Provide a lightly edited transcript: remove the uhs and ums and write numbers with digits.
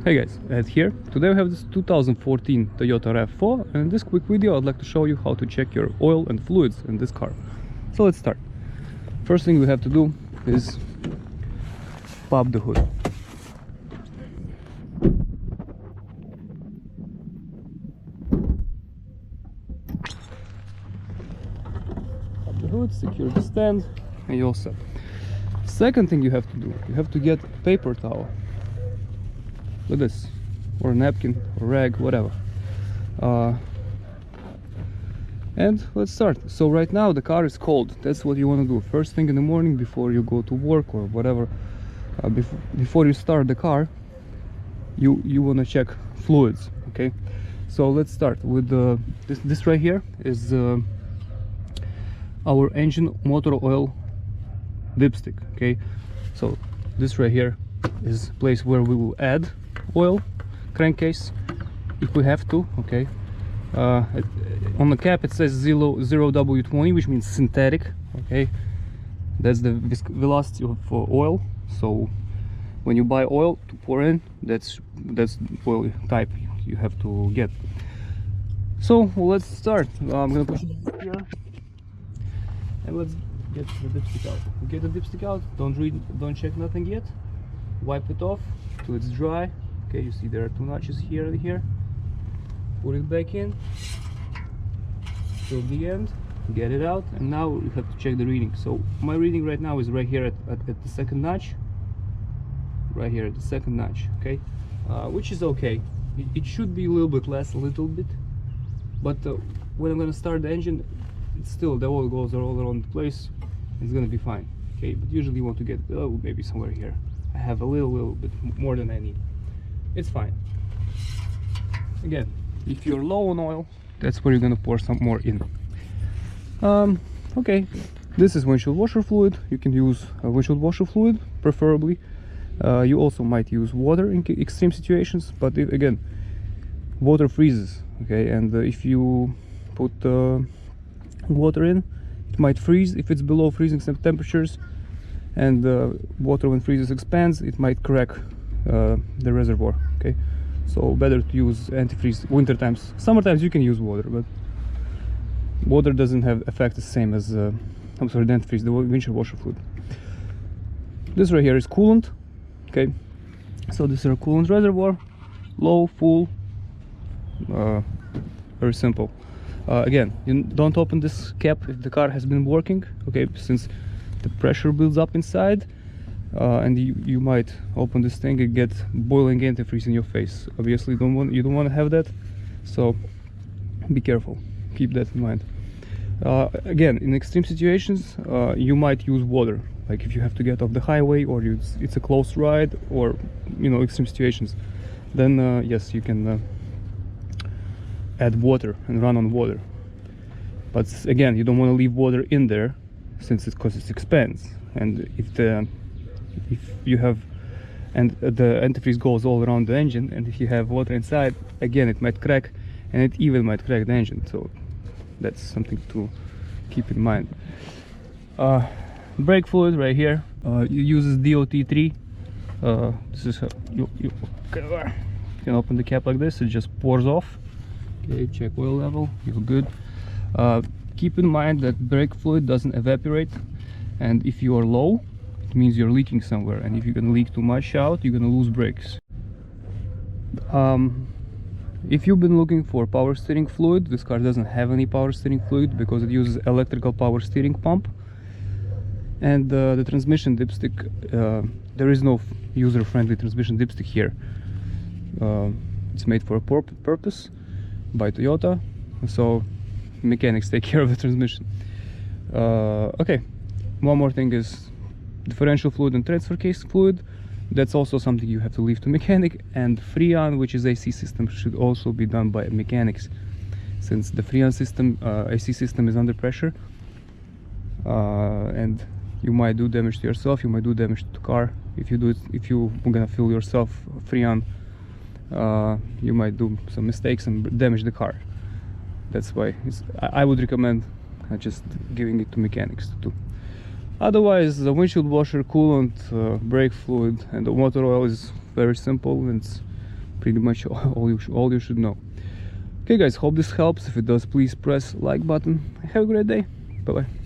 Hey guys, Ed here. Today we have this 2014 Toyota RAV4, and in this quick video I'd like to show you how to check your oil and fluids in this car. So let's start. First thing we have to do is pop the hood. Pop the hood, secure the stand, and you're all set. Second thing you have to do, you have to get a paper towel. Look at this, or a napkin, or rag, whatever. And let's start. So right now the car is cold. That's what you want to do first thing in the morning before you go to work or whatever. Before you start the car, you want to check fluids. Okay, so let's start with this right here is our engine motor oil dipstick. Okay, so this right here is the place where we will add oil, crankcase, if we have to. Okay, on the cap it says 0W20, which means synthetic. Okay, that's the velocity of oil. So when you buy oil to pour in, that's oil type you have to get. So let's start. I'm gonna push it here and let's get the dipstick out. Get the dipstick out, don't check nothing yet. Wipe it off till it's dry. Okay, you see there are two notches here and here. Put it back in till the end, get it out, and now you have to check the reading. So my reading right now is right here at the second notch. Right here at the second notch. Okay, which is okay. It should be a little bit less, but when I'm gonna start the engine, it's still the oil goes all around the place. It's gonna be fine. Okay, but usually you want to get maybe somewhere here. I have a little bit more than I need. It's fine. Again, if you're low on oil, that's where you're gonna pour some more in. Okay, this is windshield washer fluid. You can use windshield washer fluid, preferably. You also might use water in extreme situations, but again, water freezes. Okay, and if you put water in, it might freeze if it's below freezing temperatures. And water when freezes expands, it might crack the reservoir. Okay, so better to use antifreeze winter times. Summer times you can use water, but water doesn't have effect the same as the antifreeze, the windshield washer fluid. This right here is coolant. Okay, so this is a coolant reservoir, low, full, very simple. Again, you don't open this cap if the car has been working. Okay, since the pressure builds up inside, and you might open this thing and get boiling antifreeze in your face. Obviously you don't want to have that, so be careful, keep that in mind. Again, in extreme situations you might use water, like if you have to get off the highway, or it's a close ride, or extreme situations, then yes, you can add water and run on water. But again, you don't want to leave water in there, because it expands, and if you have the antifreeze goes all around the engine, and if you have water inside, again it might crack, and it even might crack the engine. So that's something to keep in mind. Brake fluid right here, it uses DOT3. This is how you can open the cap like this. It just pours off. Okay, check oil level, you're good. Keep in mind that brake fluid doesn't evaporate, and if you are low, it means you're leaking somewhere, and if you're gonna leak too much out, you're gonna lose brakes. If you've been looking for power steering fluid, this car doesn't have any power steering fluid because it uses electrical power steering pump. And the transmission dipstick, there is no user-friendly transmission dipstick here. It's made for a purpose by Toyota, so mechanics take care of the transmission. Okay, one more thing is differential fluid and transfer case fluid. That's also something you have to leave to mechanic. And Freon, which is AC system, should also be done by mechanics, since the Freon system, AC system, is under pressure, and you might do damage to yourself, you might do damage to the car. If you're gonna fill yourself Freon, you might do some mistakes and damage the car. That's why I would recommend just giving it to mechanics to do. Otherwise, the windshield washer, coolant, brake fluid, and the motor oil is very simple. It's pretty much all you should know. Okay guys, hope this helps. If it does, please press like button. Have a great day. Bye bye.